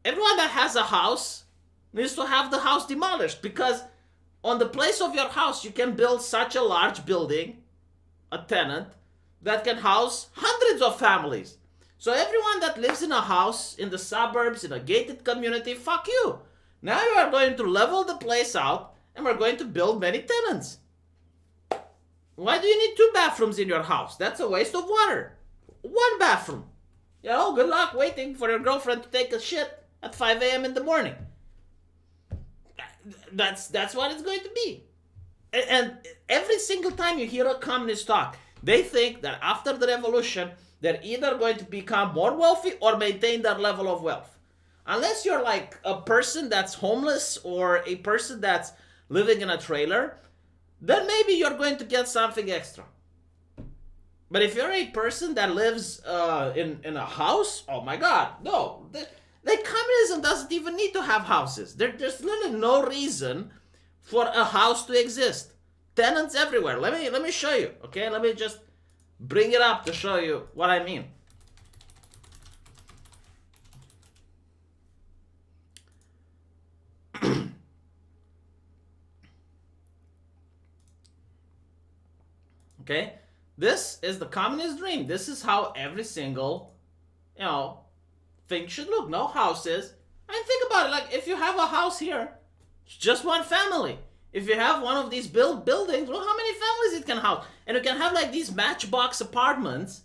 Everyone that has a house needs to have the house demolished, because on the place of your house, you can build such a large building, a tenant, that can house hundreds of families. So everyone that lives in a house in the suburbs, in a gated community, fuck you. Now you are going to level the place out and we're going to build many tenants. Why do you need 2 bathrooms in your house? That's a waste of water. 1 bathroom. You know, good luck waiting for your girlfriend to take a shit at 5 a.m. in the morning. That's what it's going to be. And every single time you hear a communist talk, they think that after the revolution, they're either going to become more wealthy or maintain their level of wealth. Unless you're like a person that's homeless or a person that's living in a trailer, then maybe you're going to get something extra. But if you're a person that lives in a house, oh my God, no. Like communism doesn't even need to have houses. There's literally no reason for a house to exist. Tenants everywhere. Let me show you, okay? Let me just bring it up to show you what I mean. Okay? This is the communist dream. This is how every single, you know, thing should look. No houses. And think about it, like if you have a house here, it's just one family. If you have one of these buildings, well, how many families it can house? And you can have like these matchbox apartments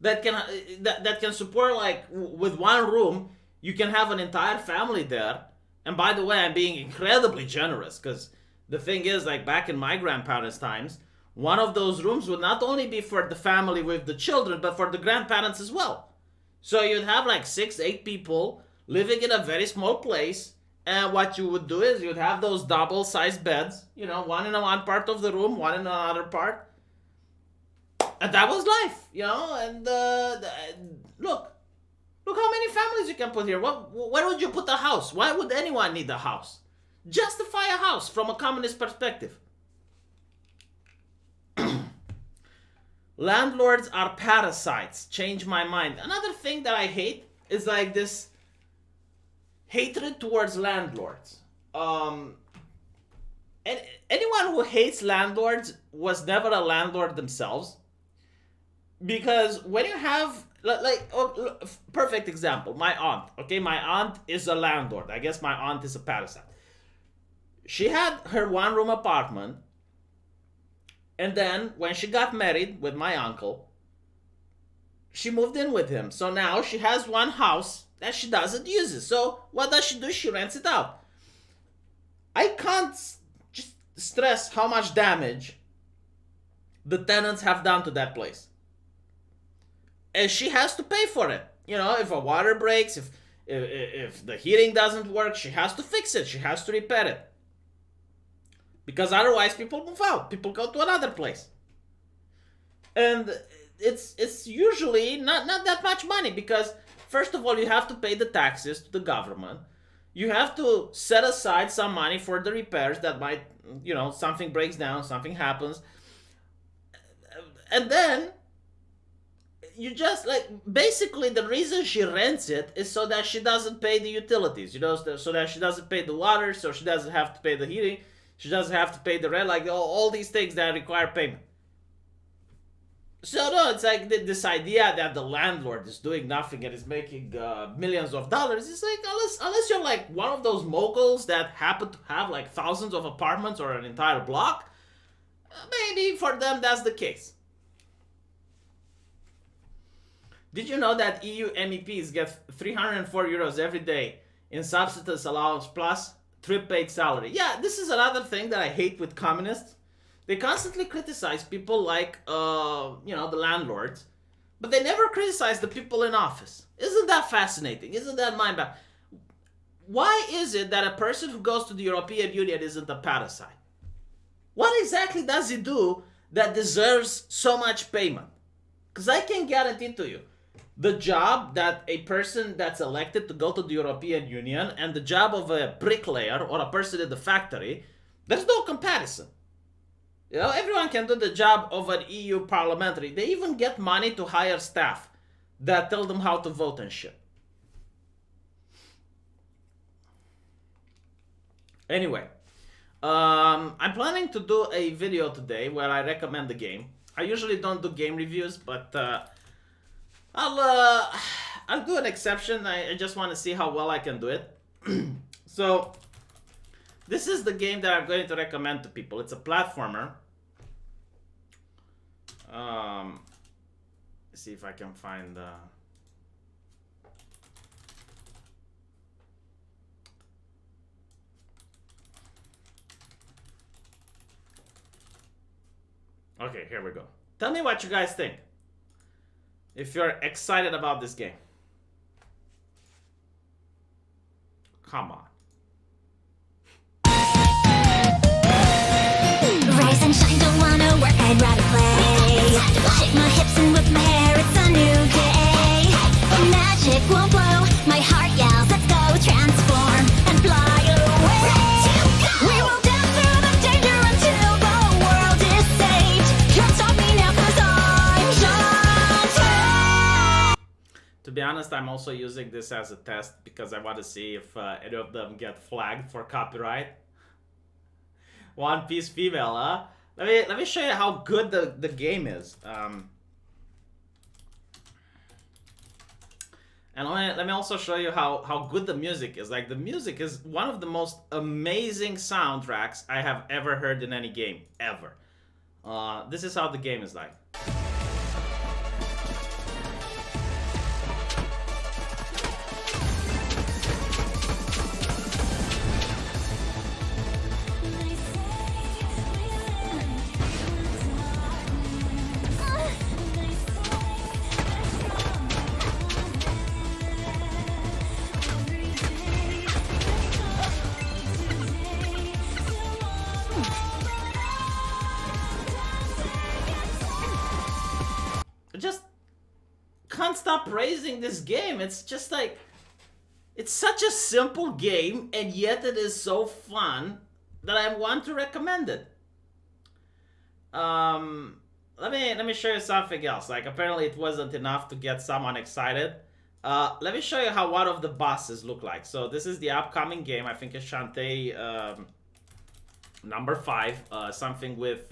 that can that can support, like with 1 room, you can have an entire family there. And by the way, I'm being incredibly generous, because the thing is, like back in my grandparents' times, one of those rooms would not only be for the family with the children, but for the grandparents as well. So you'd have like 6, 8 people living in a very small place. And what you would do is you'd have those double-sized beds, you know, one in one part of the room, one in another part. And that was life, you know. And look how many families you can put here. Where would you put a house? Why would anyone need a house? Justify a house from a communist perspective. Landlords are parasites. Change my mind. Another thing that I hate is like this hatred towards landlords. And anyone who hates landlords was never a landlord themselves. Because when you have, perfect example, my aunt. Okay, my aunt is a landlord. I guess my aunt is a parasite. She had her 1-room apartment. And then when she got married with my uncle, she moved in with him. So now she has one house that she doesn't use it. So what does she do? She rents it out. I can't just stress how much damage the tenants have done to that place. And she has to pay for it. You know, if a water breaks, if the heating doesn't work, she has to fix it. She has to repair it. Because otherwise people move out. People go to another place. And it's usually not that much money, because first of all, you have to pay the taxes to the government. You have to set aside some money for the repairs that might, you know, something breaks down, something happens. And then you just, like, basically the reason she rents it is so that she doesn't pay the utilities, you know, so that she doesn't pay the water, so she doesn't have to pay the heating, she doesn't have to pay the rent, like all these things that require payment. So no, it's like this idea that the landlord is doing nothing and is making millions of dollars. It's like, unless you're like one of those moguls that happen to have like thousands of apartments or an entire block, maybe for them that's the case. Did you know that EU MEPs get 304 euros every day in subsistence allowance plus trip paid salary? Yeah, this is another thing that I hate with communists. They constantly criticize people like, you know, the landlords, but they never criticize the people in office. Isn't that fascinating? Isn't that mind-boggling? Why is it that a person who goes to the European Union isn't a parasite? What exactly does he do that deserves so much payment? Because I can guarantee to you, the job that a person that's elected to go to the European Union and the job of a bricklayer or a person in the factory, there's no comparison. You know, everyone can do the job of an EU parliamentary. They even get money to hire staff that tell them how to vote and shit. Anyway, I'm planning to do a video today where I recommend the game. I usually don't do game reviews, but I'll do an exception. I just want to see how well I can do it. So this is the game that I'm going to recommend to people. It's a platformer. See if I can find Okay, here we go. Tell me what you guys think. If you're excited about this game. Come on. Rise and shine, don't wanna work, I'd rather play. Shake my hips and whip my hair, it's a new day. Magic won't blow, my heart yells, let's go transform and fly away. We will dance through the danger until the world is saved. Can't stop me now 'cause I'm Shantae. To be honest, I'm also using this as a test because I want to see if any of them get flagged for copyright. One Piece female, huh? Let me show you how good the game is. And let me also show you how good the music is. Like, the music is one of the most amazing soundtracks I have ever heard in any game, ever. This is how the game is like. Just can't stop praising this game. It's just like, it's such a simple game, and yet it is so fun that I want to recommend it. Let me show you something else. Like, apparently it wasn't enough to get someone excited. Let me show you how one of the bosses look like. So this is the upcoming game. I think it's Shantae number 5. Something with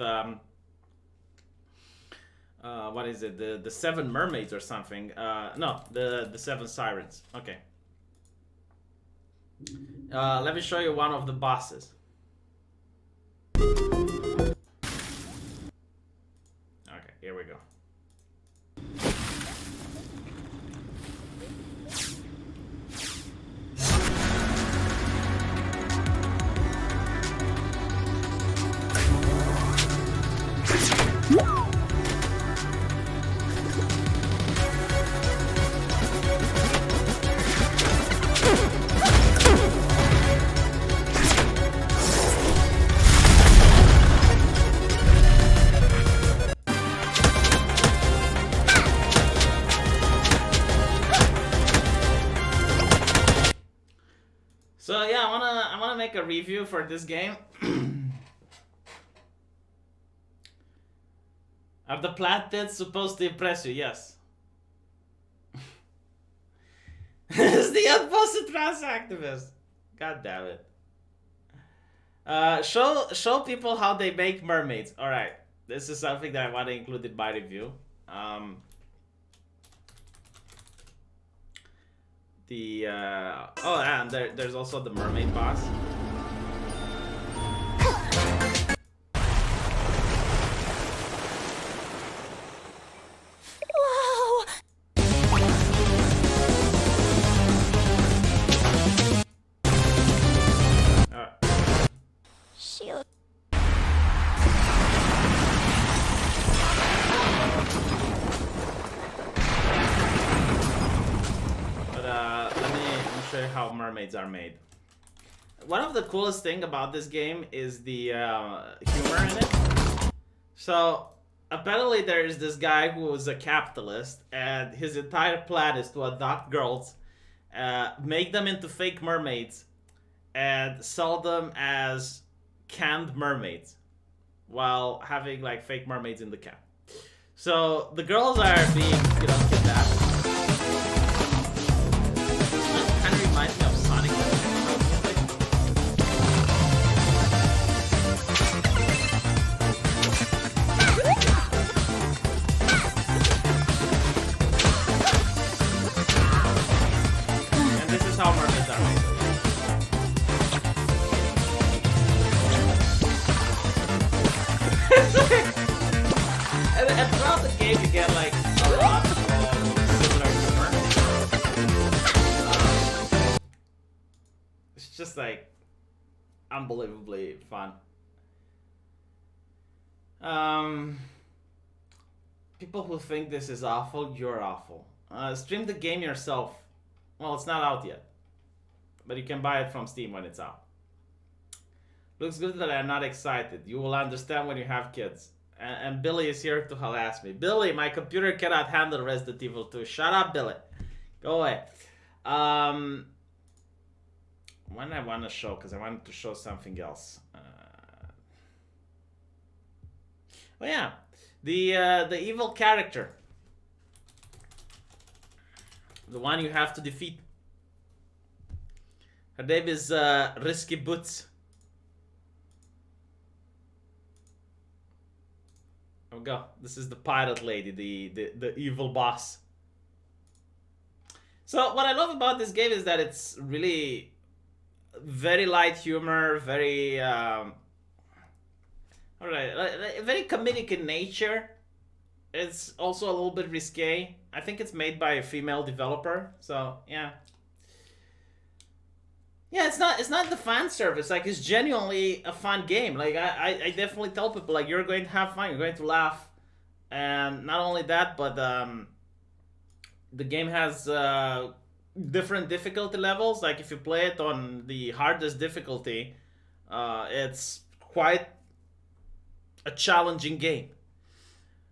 what is it? The 7 mermaids or something? No, the 7 sirens. Okay. Let me show you one of the bosses. here we go. So yeah, I wanna make a review for this game. Are the platids supposed to impress you? Yes. It's the unposted trans activist. God damn it. Show people how they make mermaids. All right, this is something that I want to include in my review. Oh, and there's also the mermaid boss. Whoa! Shoot. Let me show you how mermaids are made. One of the coolest thing about this game is the humor in it. So apparently there is this guy who is a capitalist, and his entire plan is to adopt girls, make them into fake mermaids, and sell them as canned mermaids, while having like fake mermaids in the can. So the girls are being, kidnapped. Kind of reminds me of Sonic. And this is how mermaids are made. And throughout the game you get like a lot of similar humor. It's just like unbelievably fun. People who think this is awful, you're awful. Stream the game yourself. Well, it's not out yet, but you can buy it from Steam when it's out. Looks good that I'm not excited. You will understand when you have kids. And Billy is here to harass me. Billy, my computer cannot handle Resident Evil 2. Shut up, Billy. Go away. When I want to show, because I wanted to show something else. Oh yeah, the evil character, the one you have to defeat. Her name is Risky Boots. There we go. This is the pirate lady, the evil boss. So what I love about this game is that it's really very light humor, very very comedic in nature. It's also a little bit risque. I think it's made by a female developer, so yeah. Yeah, it's not the fan service. Like, it's genuinely a fun game. Like, I definitely tell people, like, you're going to have fun, you're going to laugh. And not only that, but the game has different difficulty levels. Like, if you play it on the hardest difficulty, it's quite a challenging game.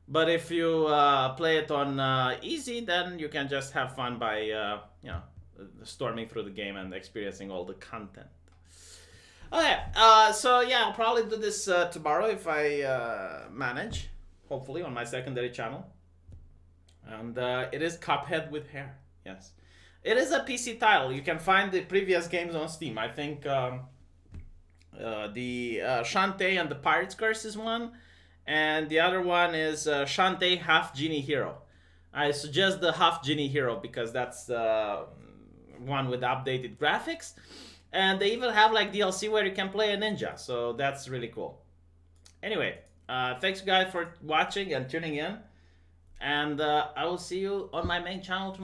But if you play it on easy, then you can just have fun by, storming through the game and experiencing all the content. Okay, so yeah, I'll probably do this tomorrow if I manage, hopefully, on my secondary channel. And it is Cuphead with hair, yes. It is a PC title. You can find the previous games on Steam. I think the Shantae and the Pirate's Curse is one, and the other one is Shantae Half Genie Hero. I suggest the Half Genie Hero because that's one with updated graphics, and they even have like DLC where you can play a ninja, so that's really cool. Anyway, Thanks, guys, for watching and tuning in. And I will see you on my main channel tomorrow.